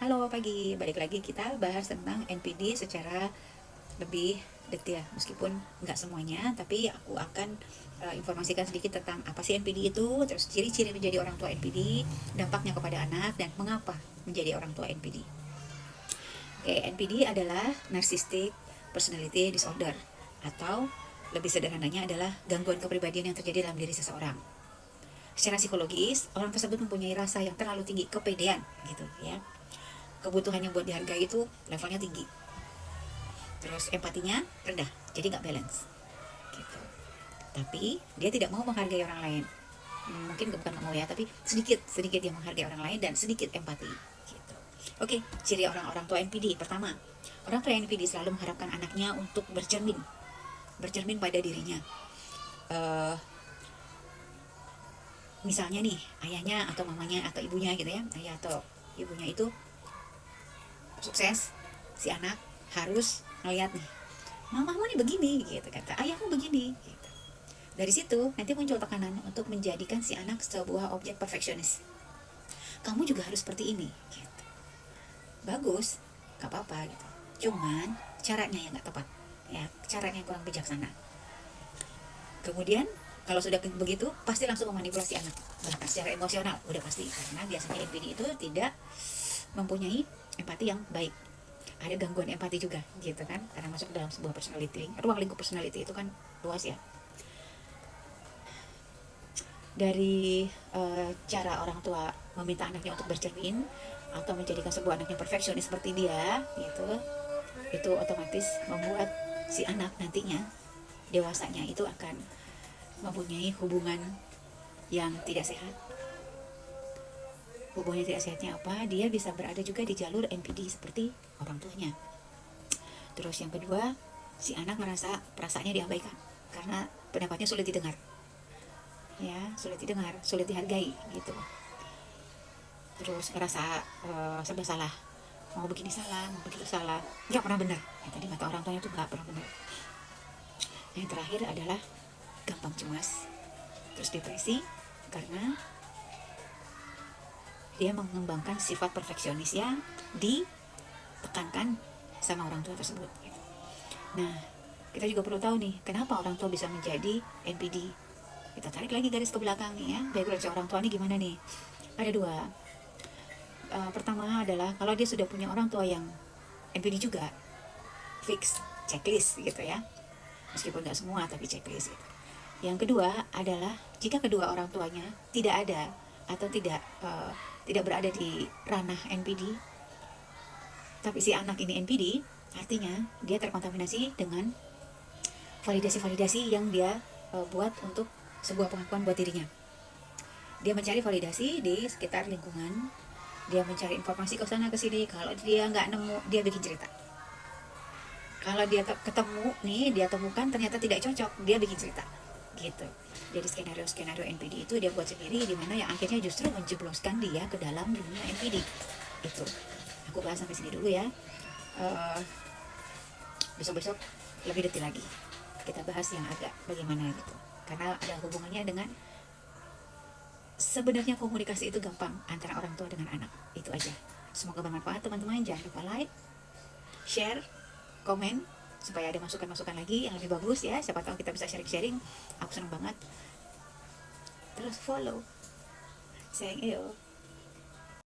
Halo pagi, balik lagi kita bahas tentang NPD secara lebih detail. Meskipun nggak semuanya, tapi aku akan informasikan sedikit tentang apa sih NPD itu, terus ciri-ciri menjadi orang tua NPD, dampaknya kepada anak, dan mengapa menjadi orang tua NPD. Oke, NPD adalah Narcissistic Personality Disorder, atau lebih sederhananya adalah gangguan kepribadian yang terjadi dalam diri seseorang. Secara psikologis, orang tersebut mempunyai rasa yang terlalu tinggi, kepedean gitu ya. Kebutuhannya buat dihargai itu levelnya tinggi, terus empatinya rendah, jadi nggak balance gitu. Tapi dia tidak mau menghargai orang lain. Mungkin bukan nggak mau ya, tapi sedikit sedikit dia menghargai orang lain dan sedikit empati gitu. Oke, ciri orang-orang tua NPD. Pertama, orang tua NPD selalu mengharapkan anaknya untuk bercermin pada dirinya. Misalnya nih, ayahnya atau mamanya atau ibunya gitu ya, ayah atau ibunya itu sukses, si anak harus ngeliat nih, mamamu nih begini gitu, kata ayahmu begini gitu. Dari situ nanti muncul tekanan untuk menjadikan si anak sebuah objek perfeksionis. Kamu juga harus seperti ini gitu. Bagus, gak apa-apa gitu, cuman caranya yang gak tepat ya, caranya yang kurang bijaksana. Kemudian kalau sudah begitu, pasti langsung memanipulasi anak, bahkan secara emosional udah pasti, karena biasanya NPD itu tidak mempunyai empati yang baik. Ada gangguan empati juga gitu kan, karena masuk dalam sebuah personality, ruang lingkup personality itu kan luas ya. Dari cara orang tua meminta anaknya untuk bercermin atau menjadikan sebuah anak yang perfeksionis seperti dia gitu, itu otomatis membuat si anak nantinya dewasanya itu akan mempunyai hubungan yang tidak sehat. Hubungannya tidak sehatnya apa? Dia bisa berada juga di jalur NPD seperti orang tuanya. Terus yang kedua, si anak merasa perasaannya diabaikan karena pendapatnya sulit didengar. Ya, sulit didengar, sulit dihargai gitu. Terus ngerasa serba salah. Mau begini salah, mau begitu salah. Nggak pernah benar. Ya, tadi kata orang tuanya tuh nggak pernah benar. Yang terakhir adalah gampang cemas. Terus depresi karena dia mengembangkan sifat perfeksionis yang ditekankan sama orang tua tersebut. Nah, kita juga perlu tahu nih, kenapa orang tua bisa menjadi NPD. Kita tarik lagi garis ke belakang nih ya, background orang tua ini gimana nih. Ada dua. Pertama adalah kalau dia sudah punya orang tua yang NPD juga, fix, checklist gitu ya. Meskipun nggak semua, tapi checklist gitu. Yang kedua adalah jika kedua orang tuanya tidak ada atau tidak berada di ranah NPD, tapi si anak ini NPD, artinya dia terkontaminasi dengan validasi-validasi yang dia buat untuk sebuah pengakuan buat dirinya. Dia mencari validasi di sekitar lingkungan, dia mencari informasi ke sana ke sini. Kalau dia nggak nemu, dia bikin cerita. Kalau dia ketemu nih, dia temukan ternyata tidak cocok, dia bikin cerita gitu. Jadi skenario NPD itu dia buat sendiri, di mana yang akhirnya justru menjebloskan dia ke dalam dunia NPD itu. Aku bahas sampai sini dulu ya. Besok-besok lebih detail lagi kita bahas yang agak bagaimana gitu, karena ada hubungannya dengan sebenarnya komunikasi itu gampang antara orang tua dengan anak. Itu aja, semoga bermanfaat teman-teman. Jangan lupa like, share, komen, supaya ada masukan-masukan lagi yang lebih bagus ya. Siapa tahu kita bisa sharing-sharing, aku senang banget. Terus follow, sayang yo.